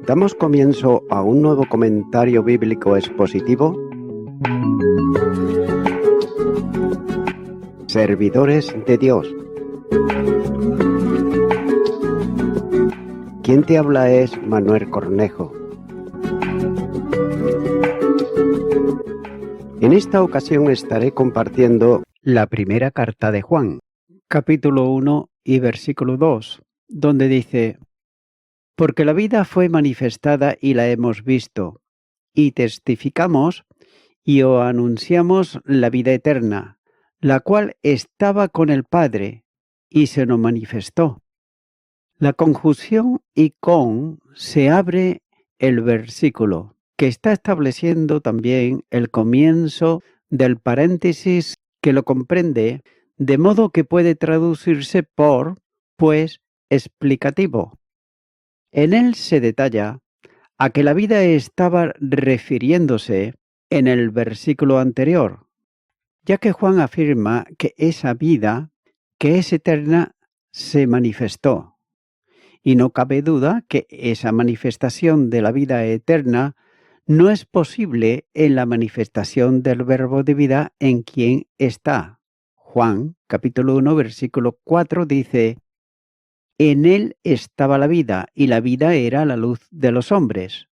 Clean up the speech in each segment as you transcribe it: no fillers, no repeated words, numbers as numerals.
Damos comienzo a un nuevo comentario bíblico expositivo. Servidores de Dios. Quien te habla es Manuel Cornejo. En esta ocasión estaré compartiendo la primera carta de Juan, capítulo 1 y versículo 2, donde dice: porque la vida fue manifestada y la hemos visto, y testificamos y os anunciamos la vida eterna, la cual estaba con el Padre y se nos manifestó. La conjunción y con se abre el versículo, que está estableciendo también el comienzo del paréntesis que lo comprende, de modo que puede traducirse por, pues, explicativo. En él se detalla a que la vida estaba refiriéndose en el versículo anterior, ya que Juan afirma que esa vida, que es eterna, se manifestó. Y no cabe duda que esa manifestación de la vida eterna no es posible en la manifestación del verbo de vida en quien está. Juan, capítulo 1, versículo 4 dice: en él estaba la vida, y la vida era la luz de los hombres.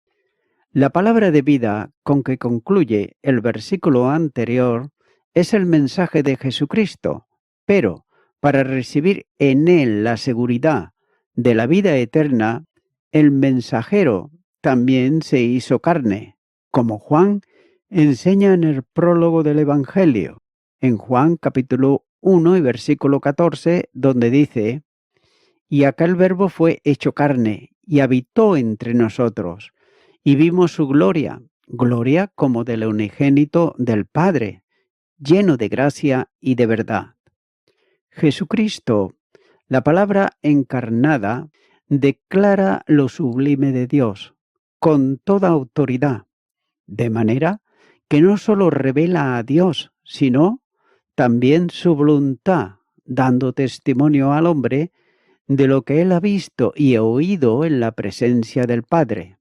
La palabra de vida con que concluye el versículo anterior es el mensaje de Jesucristo, pero para recibir en él la seguridad de la vida eterna, el mensajero también se hizo carne, como Juan enseña en el prólogo del Evangelio, en Juan capítulo 1 y versículo 14, donde dice: y aquel verbo fue hecho carne y habitó entre nosotros, y vimos su gloria, gloria como del unigénito del Padre, lleno de gracia y de verdad. Jesucristo, la palabra encarnada, declara lo sublime de Dios, con toda autoridad, de manera que no solo revela a Dios, sino también su voluntad, dando testimonio al hombre de lo que él ha visto y oído en la presencia del Padre.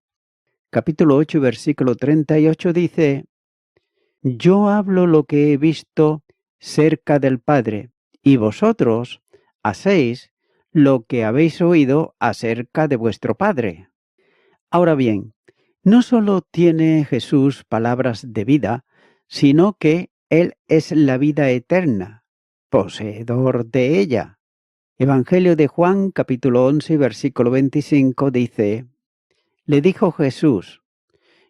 Capítulo 8, versículo 38 dice: yo hablo lo que he visto cerca del Padre, y vosotros hacéis lo que habéis oído acerca de vuestro Padre. Ahora bien, no solo tiene Jesús palabras de vida, sino que Él es la vida eterna, poseedor de ella. Evangelio de Juan, capítulo 11, versículo 25, dice: le dijo Jesús: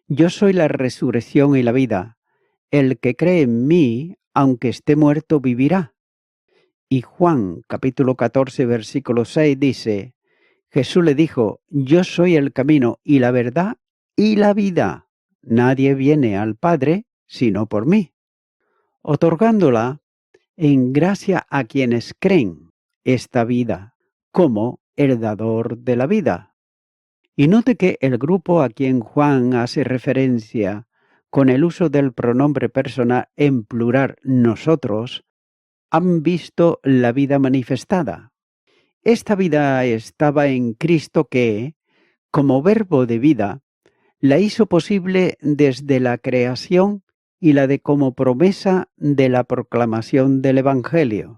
yo soy la resurrección y la vida. El que cree en mí, aunque esté muerto, vivirá. Y Juan, capítulo 14, versículo 6, dice: Jesús le dijo: yo soy el camino y la verdad y la vida. Nadie viene al Padre sino por mí, otorgándola en gracia a quienes creen esta vida como el dador de la vida. Y note que el grupo a quien Juan hace referencia con el uso del pronombre personal en plural nosotros, han visto la vida manifestada. Esta vida estaba en Cristo que, como verbo de vida, la hizo posible desde la creación y la de como promesa de la proclamación del Evangelio.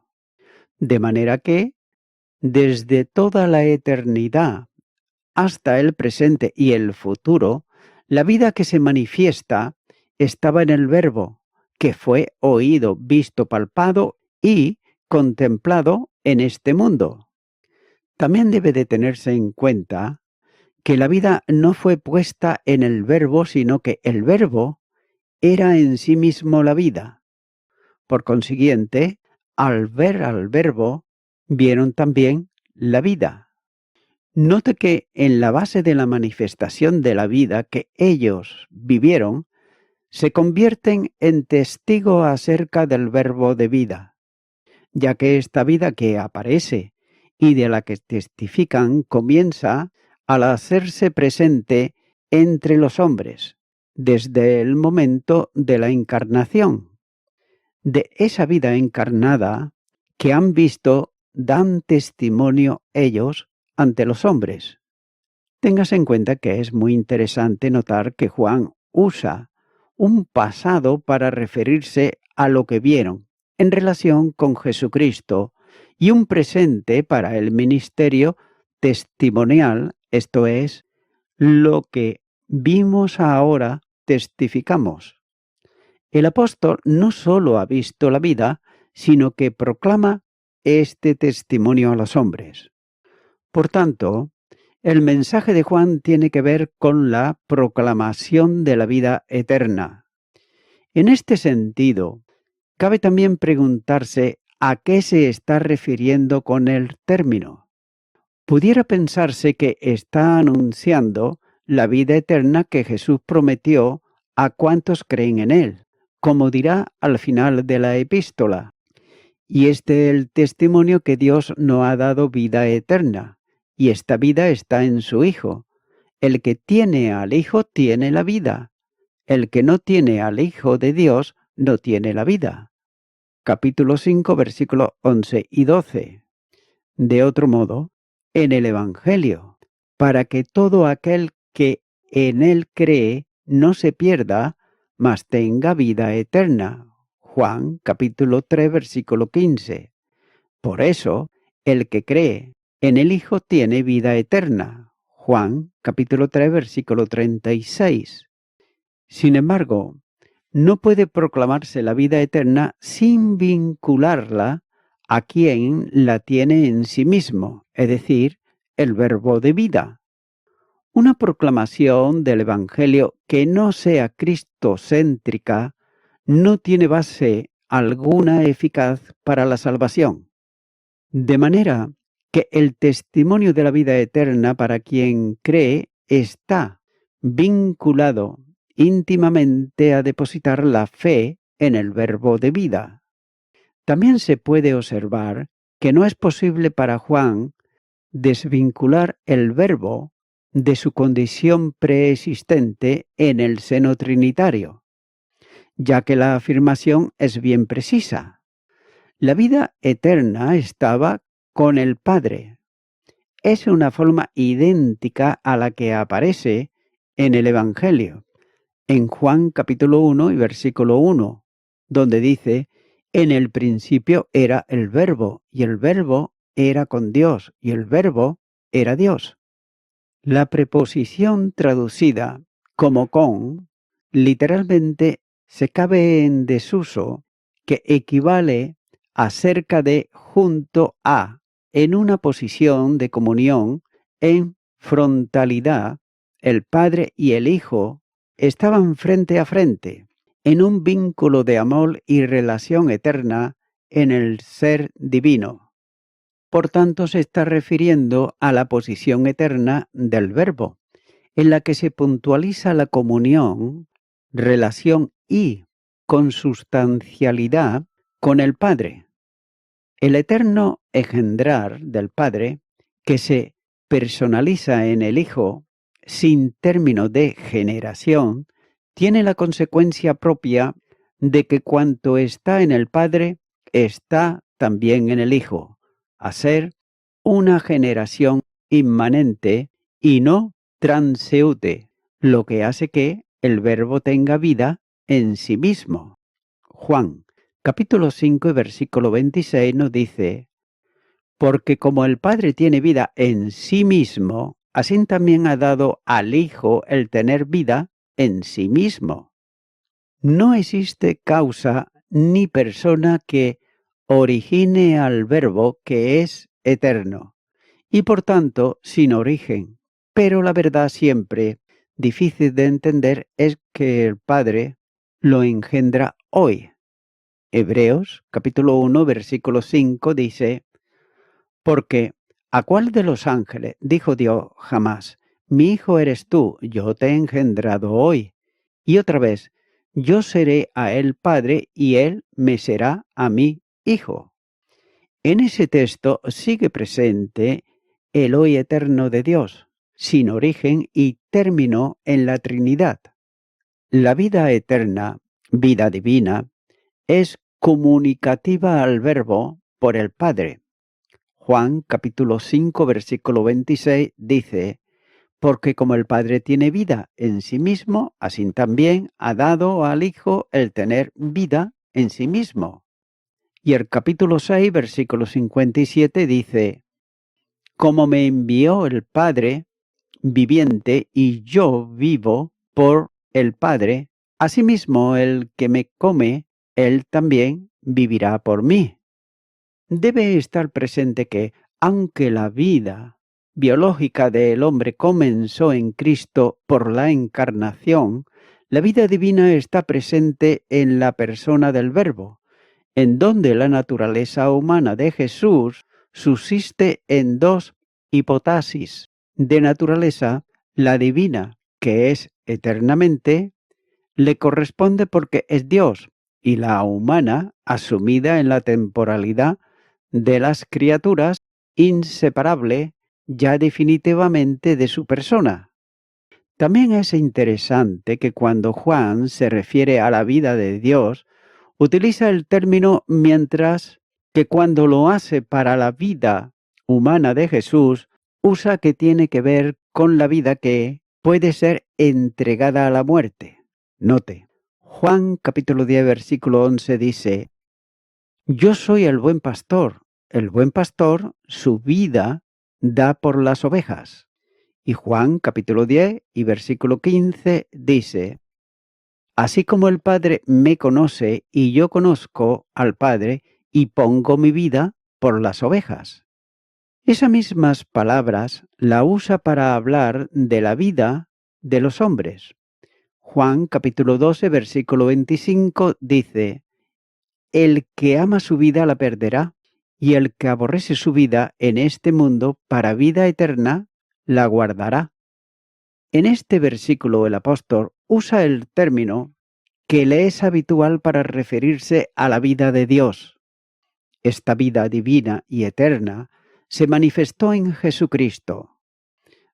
De manera que, desde toda la eternidad hasta el presente y el futuro, la vida que se manifiesta estaba en el Verbo, que fue oído, visto, palpado y contemplado en este mundo. También debe de tenerse en cuenta que la vida no fue puesta en el Verbo, sino que el Verbo era en sí mismo la vida. Por consiguiente, al ver al Verbo, vieron también la vida. Note que en la base de la manifestación de la vida que ellos vivieron, se convierten en testigo acerca del verbo de vida, ya que esta vida que aparece y de la que testifican comienza al hacerse presente entre los hombres, desde el momento de la encarnación. De esa vida encarnada que han visto, dan testimonio ellos ante los hombres. Tengas en cuenta que es muy interesante notar que Juan usa un pasado para referirse a lo que vieron en relación con Jesucristo y un presente para el ministerio testimonial, esto es, lo que vimos ahora testificamos. El apóstol no solo ha visto la vida, sino que proclama este testimonio a los hombres. Por tanto, el mensaje de Juan tiene que ver con la proclamación de la vida eterna. En este sentido, cabe también preguntarse a qué se está refiriendo con el término. Pudiera pensarse que está anunciando la vida eterna que Jesús prometió a cuantos creen en él, como dirá al final de la epístola. Y este es el testimonio que Dios nos ha dado vida eterna, y esta vida está en su Hijo. El que tiene al Hijo tiene la vida. El que no tiene al Hijo de Dios no tiene la vida. Capítulo 5, versículos 11 y 12. De otro modo, en el Evangelio, para que todo aquel que en él cree no se pierda, mas tenga vida eterna. Juan capítulo 3, versículo 15. Por eso, el que cree en el Hijo tiene vida eterna. Juan capítulo 3, versículo 36. Sin embargo, no puede proclamarse la vida eterna sin vincularla a quien la tiene en sí mismo, es decir, el verbo de vida. Una proclamación del Evangelio que no sea cristocéntrica no tiene base alguna eficaz para la salvación. De manera que el testimonio de la vida eterna para quien cree está vinculado íntimamente a depositar la fe en el verbo de vida. También se puede observar que no es posible para Juan desvincular el verbo de su condición preexistente en el seno trinitario, ya que la afirmación es bien precisa. La vida eterna estaba con el Padre. Es una forma idéntica a la que aparece en el Evangelio, en Juan capítulo 1 y versículo 1, donde dice: en el principio era el Verbo, y el Verbo era con Dios, y el Verbo era Dios. La preposición traducida como con, literalmente se cabe en desuso, que equivale a cerca de junto a, en una posición de comunión, en frontalidad. El Padre y el Hijo estaban frente a frente, en un vínculo de amor y relación eterna en el ser divino. Por tanto, se está refiriendo a la posición eterna del Verbo, en la que se puntualiza la comunión, relación y consustancialidad con el Padre. El eterno engendrar del Padre, que se personaliza en el Hijo sin término de generación, tiene la consecuencia propia de que cuanto está en el Padre está también en el Hijo, a ser una generación inmanente y no transeúte, lo que hace que el Verbo tenga vida en sí mismo. Juan capítulo 5 y versículo 26 nos dice: porque como el Padre tiene vida en sí mismo, así también ha dado al Hijo el tener vida en sí mismo. No existe causa ni persona que origine al Verbo que es eterno, y por tanto sin origen. Pero la verdad siempre difícil de entender es que el Padre lo engendra hoy. Hebreos capítulo 1 versículo 5 dice: porque ¿a cuál de los ángeles dijo Dios jamás: mi hijo eres tú, yo te he engendrado hoy? Y otra vez: yo seré a él padre y él me será a mí hijo. En ese texto sigue presente el hoy eterno de Dios, sin origen y término en la Trinidad. La vida eterna, vida divina, es comunicativa al Verbo por el Padre. Juan capítulo 5 versículo 26 dice: porque como el Padre tiene vida en sí mismo, así también ha dado al Hijo el tener vida en sí mismo. Y el capítulo 6, versículo 57 dice: como me envió el Padre viviente y yo vivo por el Padre, asimismo el que me come, él también vivirá por mí. Debe estar presente que, aunque la vida biológica del hombre comenzó en Cristo por la encarnación, la vida divina está presente en la persona del Verbo, en donde la naturaleza humana de Jesús subsiste en dos hipostasis de naturaleza: la divina, que es eternamente, le corresponde porque es Dios, y la humana, asumida en la temporalidad de las criaturas, inseparable ya definitivamente de su persona. También es interesante que cuando Juan se refiere a la vida de Dios, utiliza el término mientras que cuando lo hace para la vida humana de Jesús, usa que tiene que ver con la vida que puede ser entregada a la muerte. Note, Juan capítulo 10 versículo 11 dice: yo soy el buen pastor su vida da por las ovejas. Y Juan capítulo 10 y versículo 15 dice: así como el Padre me conoce y yo conozco al Padre y pongo mi vida por las ovejas. Esas mismas palabras la usa para hablar de la vida de los hombres. Juan capítulo 12 versículo 25 dice: el que ama su vida la perderá, y el que aborrece su vida en este mundo para vida eterna la guardará. En este versículo el apóstol usa el término que le es habitual para referirse a la vida de Dios. Esta vida divina y eterna se manifestó en Jesucristo.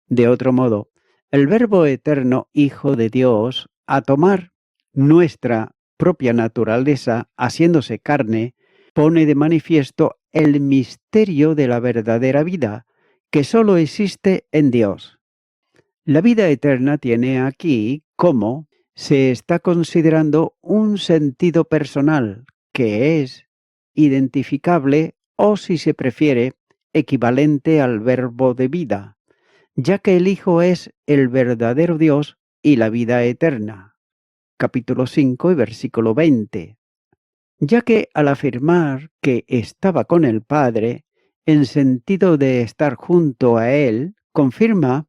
De otro modo, el Verbo eterno Hijo de Dios, a tomar nuestra propia naturaleza, haciéndose carne, pone de manifiesto el misterio de la verdadera vida, que sólo existe en Dios. La vida eterna tiene aquí, como se está considerando, un sentido personal que es identificable o, si se prefiere, equivalente al verbo de vida, ya que el Hijo es el verdadero Dios y la vida eterna. Capítulo 5 y versículo 20. Ya que al afirmar que estaba con el Padre, en sentido de estar junto a Él, confirma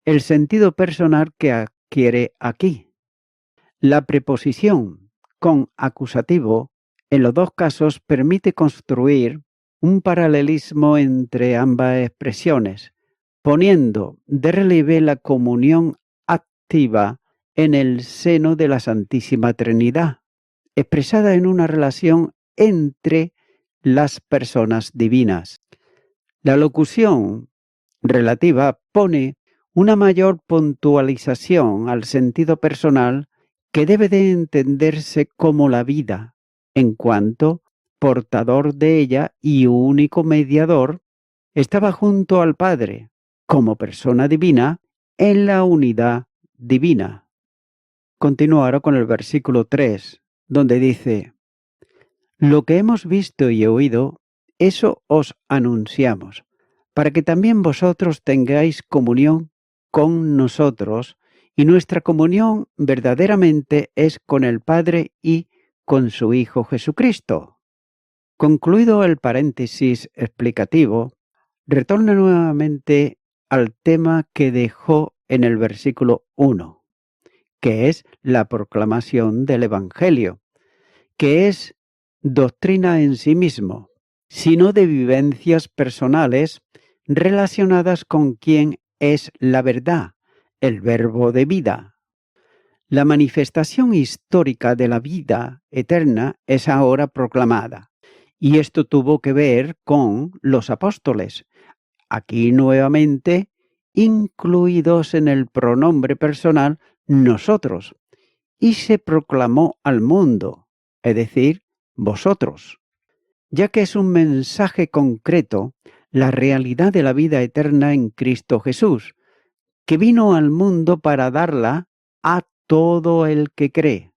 el sentido personal que adquiere aquí. La preposición con acusativo en los dos casos permite construir un paralelismo entre ambas expresiones, poniendo de relieve la comunión activa en el seno de la Santísima Trinidad, expresada en una relación entre las personas divinas. La locución relativa pone una mayor puntualización al sentido personal que debe de entenderse como la vida, en cuanto portador de ella y único mediador, estaba junto al Padre, como persona divina, en la unidad divina. Continúo ahora con el versículo 3, donde dice: lo que hemos visto y oído, eso os anunciamos, para que también vosotros tengáis comunión con nosotros, y nuestra comunión verdaderamente es con el Padre y con su Hijo Jesucristo. Concluido el paréntesis explicativo, retorna nuevamente al tema que dejó en el versículo 1, que es la proclamación del Evangelio, que es doctrina en sí mismo, sino de vivencias personales relacionadas con quien es la verdad, el verbo de vida. La manifestación histórica de la vida eterna es ahora proclamada, y esto tuvo que ver con los apóstoles, aquí nuevamente incluidos en el pronombre personal nosotros, y se proclamó al mundo, es decir, vosotros, ya que es un mensaje concreto, la realidad de la vida eterna en Cristo Jesús, que vino al mundo para darla a todo el que cree.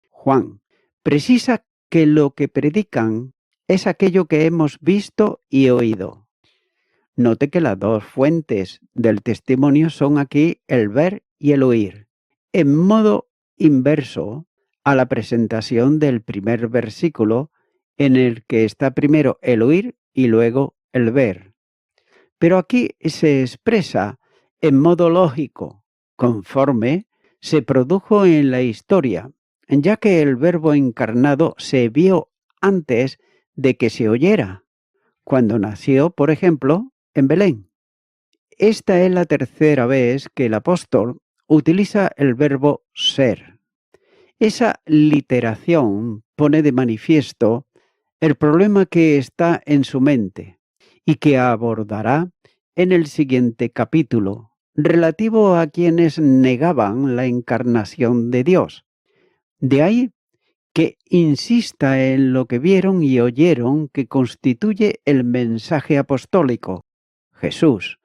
Juan precisa que lo que predican es aquello que hemos visto y oído. Note que las dos fuentes del testimonio son aquí el ver y el oír, en modo inverso a la presentación del primer versículo, en el que está primero el oír y luego el ver. Pero aquí se expresa en modo lógico, conforme se produjo en la historia, ya que el Verbo encarnado se vio antes de que se oyera, cuando nació, por ejemplo, en Belén. Esta es la tercera vez que el apóstol utiliza el verbo ser. Esa literación pone de manifiesto el problema que está en su mente y que abordará en el siguiente capítulo, relativo a quienes negaban la encarnación de Dios. De ahí que insista en lo que vieron y oyeron que constituye el mensaje apostólico. Jesús,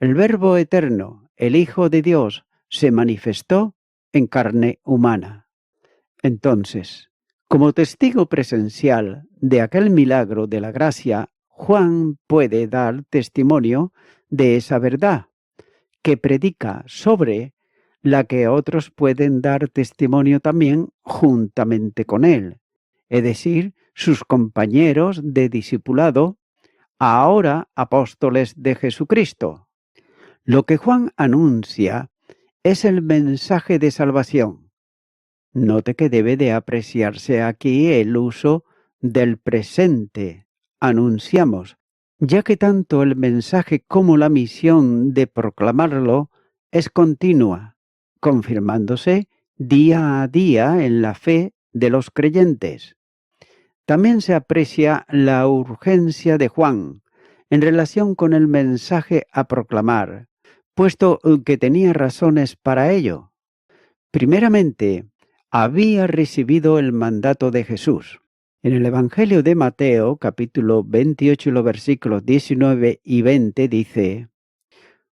el Verbo eterno, el Hijo de Dios, se manifestó en carne humana. Entonces, como testigo presencial de aquel milagro de la gracia, Juan puede dar testimonio de esa verdad, que predica sobre la que otros pueden dar testimonio también juntamente con él, es decir, sus compañeros de discipulado, ahora apóstoles de Jesucristo. Lo que Juan anuncia es el mensaje de salvación. Note que debe de apreciarse aquí el uso del presente. Anunciamos, ya que tanto el mensaje como la misión de proclamarlo es continua, confirmándose día a día en la fe de los creyentes. También se aprecia la urgencia de Juan en relación con el mensaje a proclamar, puesto que tenía razones para ello. Primeramente, había recibido el mandato de Jesús. En el Evangelio de Mateo, capítulo 28, los versículos 19 y 20, dice: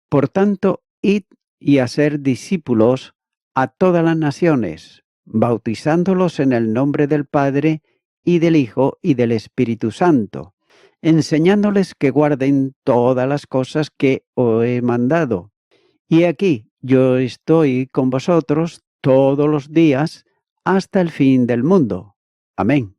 Por tanto, id y hacer discípulos a todas las naciones, bautizándolos en el nombre del Padre, y del Hijo, y del Espíritu Santo, enseñándoles que guarden todas las cosas que os he mandado. Y aquí yo estoy con vosotros todos los días hasta el fin del mundo. Amén.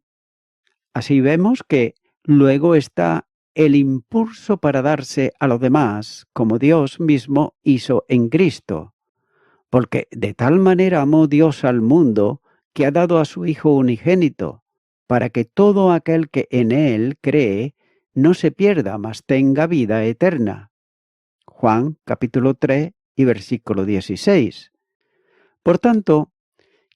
Así vemos que luego está el impulso para darse a los demás, como Dios mismo hizo en Cristo. Porque de tal manera amó Dios al mundo, que ha dado a su Hijo unigénito, para que todo aquel que en Él cree no se pierda, mas tenga vida eterna. Juan capítulo 3 y versículo 16. Por tanto,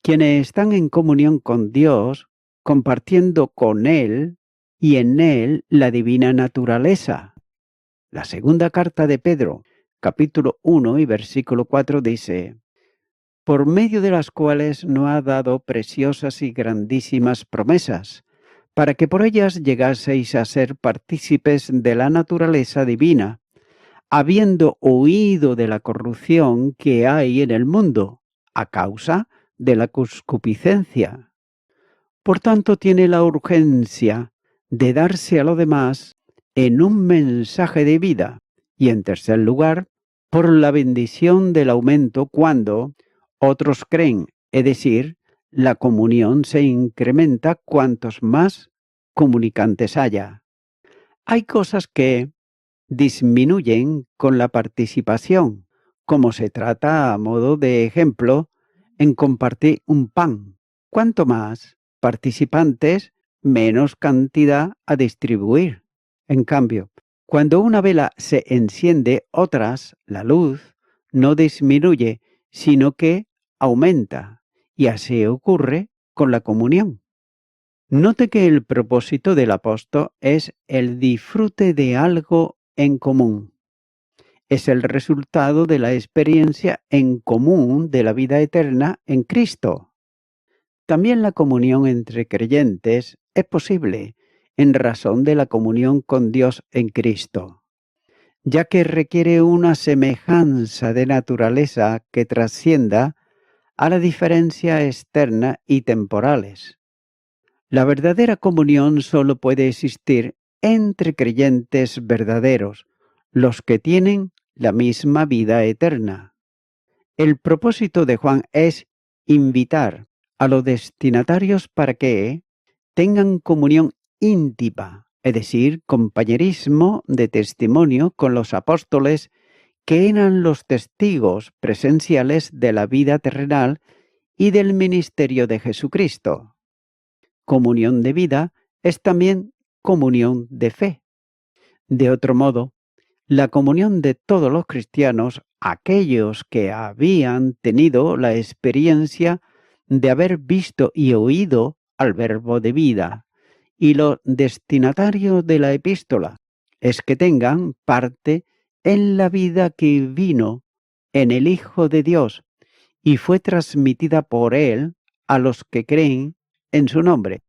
quienes están en comunión con Dios, compartiendo con Él y en Él la divina naturaleza. La segunda carta de Pedro, capítulo 1 y versículo 4 dice: por medio de las cuales nos ha dado preciosas y grandísimas promesas, para que por ellas llegaseis a ser partícipes de la naturaleza divina, habiendo huido de la corrupción que hay en el mundo, a causa de la concupiscencia. Por tanto, tiene la urgencia de darse a lo demás en un mensaje de vida, y en tercer lugar, por la bendición del aumento cuando otros creen, es decir, la comunión se incrementa cuantos más comunicantes haya. Hay cosas que disminuyen con la participación, como se trata a modo de ejemplo en compartir un pan. Cuanto más participantes, menos cantidad a distribuir. En cambio, cuando una vela se enciende, otras, la luz, no disminuye, sino que aumenta, y así ocurre con la comunión. Note que el propósito del apóstol es el disfrute de algo en común. Es el resultado de la experiencia en común de la vida eterna en Cristo. También la comunión entre creyentes es posible en razón de la comunión con Dios en Cristo. ya que requiere una semejanza de naturaleza que trascienda a la diferencia externa y temporales. La verdadera comunión solo puede existir entre creyentes verdaderos, los que tienen la misma vida eterna. El propósito de Juan es invitar a los destinatarios para que tengan comunión íntima, es decir, compañerismo de testimonio con los apóstoles que eran los testigos presenciales de la vida terrenal y del ministerio de Jesucristo. Comunión de vida es también comunión de fe. De otro modo, la comunión de todos los cristianos, aquellos que habían tenido la experiencia de haber visto y oído al Verbo de vida, y los destinatarios de la epístola, es que tengan parte en la vida que vino en el Hijo de Dios y fue transmitida por Él a los que creen en su nombre,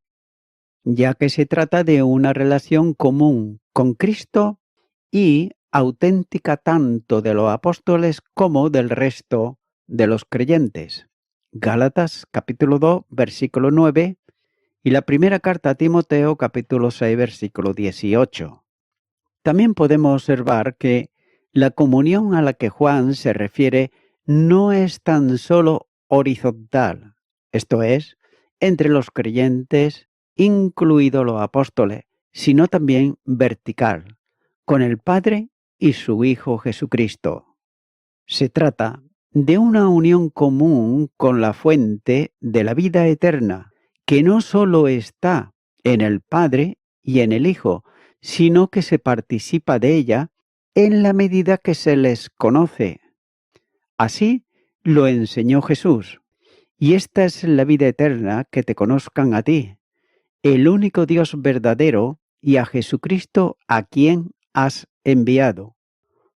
ya que se trata de una relación común con Cristo y auténtica tanto de los apóstoles como del resto de los creyentes. Gálatas capítulo 2, versículo 9 y la primera carta a Timoteo capítulo 6, versículo 18. También podemos observar que la comunión a la que Juan se refiere no es tan solo horizontal, esto es, entre los creyentes, incluidos los apóstoles, sino también vertical, con el Padre y su Hijo Jesucristo. Se trata de una unión común con la fuente de la vida eterna, que no solo está en el Padre y en el Hijo, sino que se participa de ella en la medida que se les conoce. Así lo enseñó Jesús. Y esta es la vida eterna, que te conozcan a ti, el único Dios verdadero, y a Jesucristo a quien has enviado.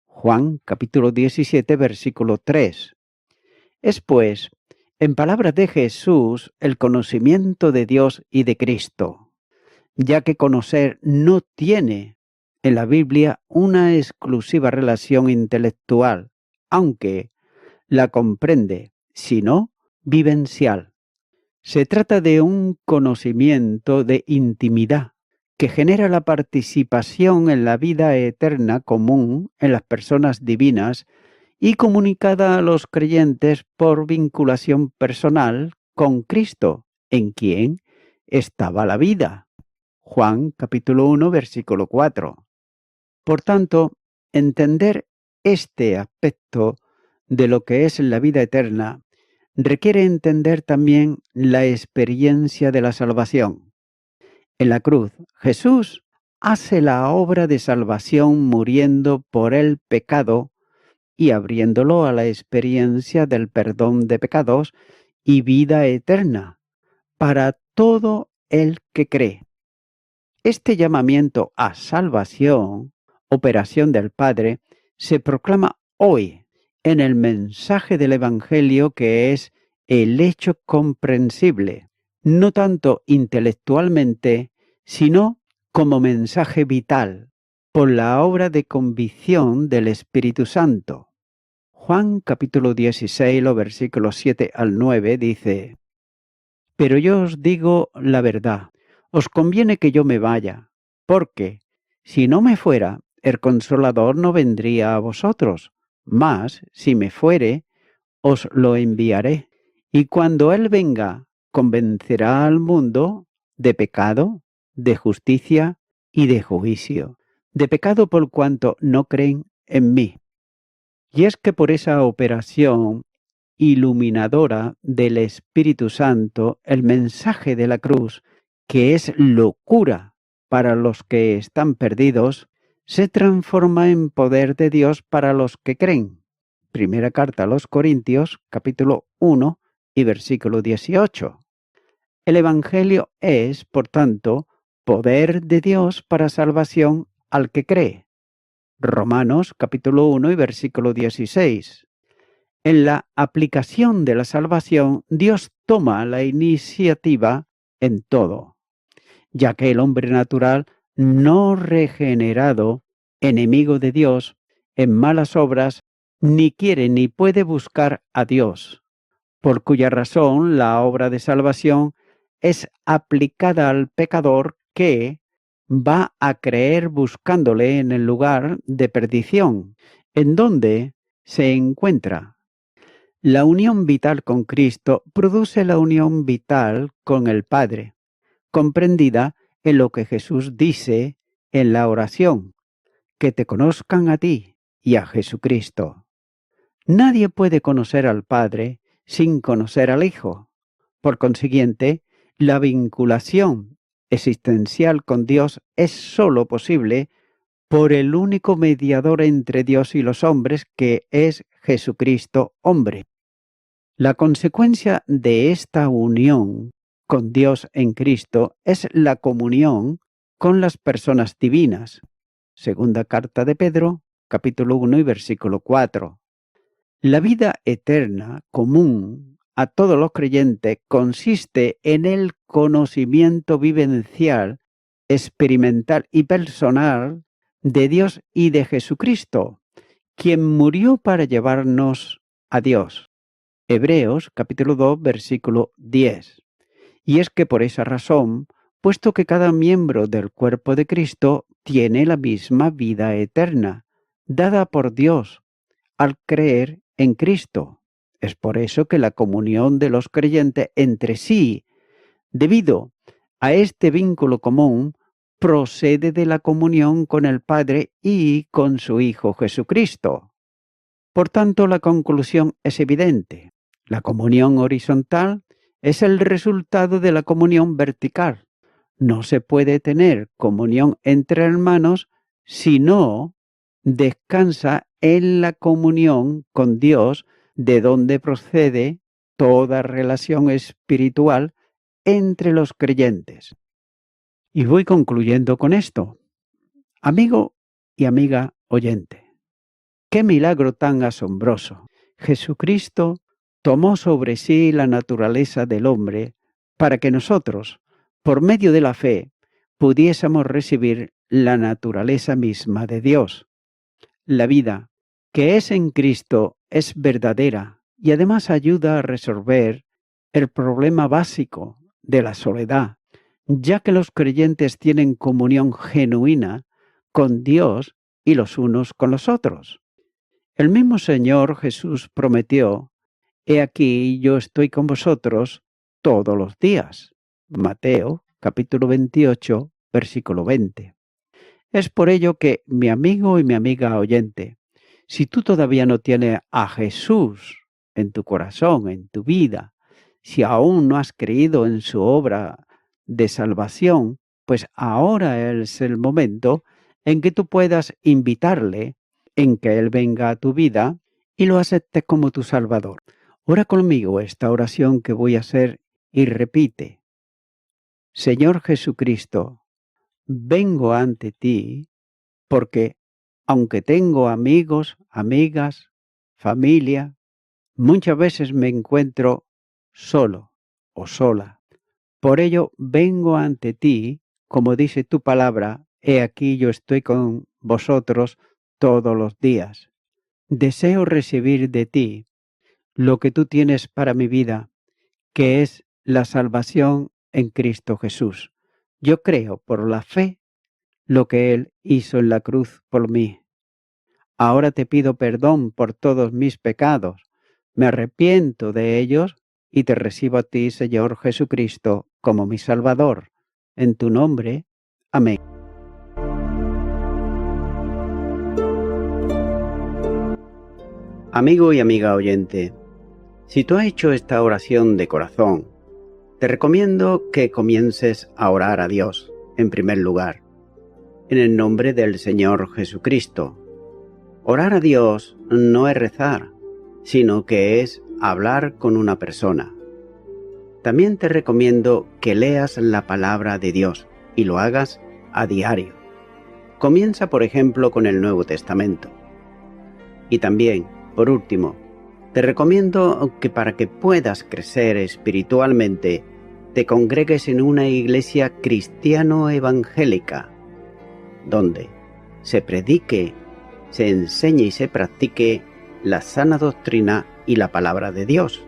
Juan capítulo 17, versículo 3. Es pues, en palabras de Jesús, el conocimiento de Dios y de Cristo, ya que conocer no tiene en la Biblia una exclusiva relación intelectual, aunque la comprende, sino vivencial. Se trata de un conocimiento de intimidad que genera la participación en la vida eterna común en las personas divinas y comunicada a los creyentes por vinculación personal con Cristo, en quien estaba la vida. Juan capítulo 1, versículo 4. Por tanto, entender este aspecto de lo que es la vida eterna requiere entender también la experiencia de la salvación. En la cruz, Jesús hace la obra de salvación muriendo por el pecado y abriéndolo a la experiencia del perdón de pecados y vida eterna para todo el que cree. Este llamamiento a salvación, operación del Padre, se proclama hoy en el mensaje del Evangelio, que es el hecho comprensible, no tanto intelectualmente, sino como mensaje vital, por la obra de convicción del Espíritu Santo. Juan capítulo 16, los versículos 7 al 9 dice: Pero yo os digo la verdad, os conviene que yo me vaya, porque si no me fuera, el Consolador no vendría a vosotros, mas si me fuere, os lo enviaré. Y cuando Él venga, convencerá al mundo de pecado, de justicia y de juicio. De pecado por cuanto no creen en mí. Y es que por esa operación iluminadora del Espíritu Santo, el mensaje de la cruz, que es locura para los que están perdidos, se transforma en poder de Dios para los que creen. Primera carta a los Corintios, capítulo 1 y versículo 18. El Evangelio es, por tanto, poder de Dios para salvación al que cree. Romanos capítulo 1 y versículo 16. En la aplicación de la salvación, Dios toma la iniciativa en todo, ya que el hombre natural no regenerado, enemigo de Dios, en malas obras, ni quiere ni puede buscar a Dios, por cuya razón la obra de salvación es aplicada al pecador que va a creer buscándole en el lugar de perdición, en donde se encuentra. La unión vital con Cristo produce la unión vital con el Padre, comprendida en lo que Jesús dice en la oración: que te conozcan a ti y a Jesucristo. Nadie puede conocer al Padre sin conocer al Hijo. Por consiguiente, la vinculación existencial con Dios es sólo posible por el único mediador entre Dios y los hombres, que es Jesucristo hombre. La consecuencia de esta unión con Dios en Cristo es la comunión con las personas divinas. Segunda carta de Pedro, capítulo 1 y versículo 4. La vida eterna común a todos los creyentes consiste en el conocimiento vivencial, experimental y personal de Dios y de Jesucristo, quien murió para llevarnos a Dios. Hebreos capítulo 2 versículo 10. Y es que por esa razón, puesto que cada miembro del cuerpo de Cristo tiene la misma vida eterna, dada por Dios al creer en Cristo. Es por eso que la comunión de los creyentes entre sí, debido a este vínculo común, procede de la comunión con el Padre y con su Hijo Jesucristo. Por tanto, la conclusión es evidente. La comunión horizontal es el resultado de la comunión vertical. No se puede tener comunión entre hermanos si no descansa en la comunión con Dios, de donde procede toda relación espiritual entre los creyentes. Y voy concluyendo con esto. Amigo y amiga oyente, ¡qué milagro tan asombroso! Jesucristo tomó sobre sí la naturaleza del hombre para que nosotros, por medio de la fe, pudiésemos recibir la naturaleza misma de Dios. La vida que es en Cristo es verdadera y además ayuda a resolver el problema básico de la soledad, ya que los creyentes tienen comunión genuina con Dios y los unos con los otros. El mismo Señor Jesús prometió: «He aquí, yo estoy con vosotros todos los días». Mateo, capítulo 28, versículo 20. Es por ello que, mi amigo y mi amiga oyente, si tú todavía no tienes a Jesús en tu corazón, en tu vida, si aún no has creído en su obra de salvación, pues ahora es el momento en que tú puedas invitarle, en que Él venga a tu vida y lo aceptes como tu Salvador. Ora conmigo esta oración que voy a hacer y repite: Señor Jesucristo, vengo ante ti porque, aunque tengo amigos, amigas, familia, muchas veces me encuentro solo o sola. Por ello vengo ante ti, como dice tu palabra: he aquí yo estoy con vosotros todos los días. Deseo recibir de ti lo que tú tienes para mi vida, que es la salvación en Cristo Jesús. Yo creo por la fe lo que Él hizo en la cruz por mí. Ahora te pido perdón por todos mis pecados, me arrepiento de ellos y te recibo a ti, Señor Jesucristo, como mi Salvador. En tu nombre. Amén. Amigo y amiga oyente, si tú has hecho esta oración de corazón, te recomiendo que comiences a orar a Dios, en primer lugar, en el nombre del Señor Jesucristo. Orar a Dios no es rezar, sino que es hablar con una persona. También te recomiendo que leas la palabra de Dios y lo hagas a diario. Comienza, por ejemplo, con el Nuevo Testamento. Y también, por último, te recomiendo que para que puedas crecer espiritualmente, te congregues en una iglesia cristiano-evangélica, donde se predique, se enseñe y se practique la sana doctrina y la palabra de Dios.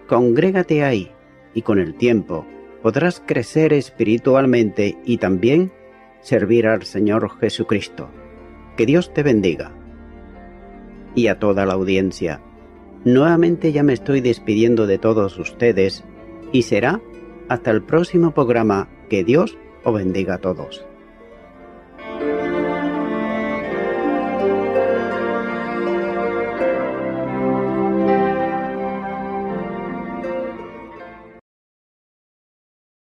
Congrégate ahí y con el tiempo podrás crecer espiritualmente y también servir al Señor Jesucristo. Que Dios te bendiga. Y a toda la audiencia, nuevamente ya me estoy despidiendo de todos ustedes y será hasta el próximo programa. Que Dios os bendiga a todos.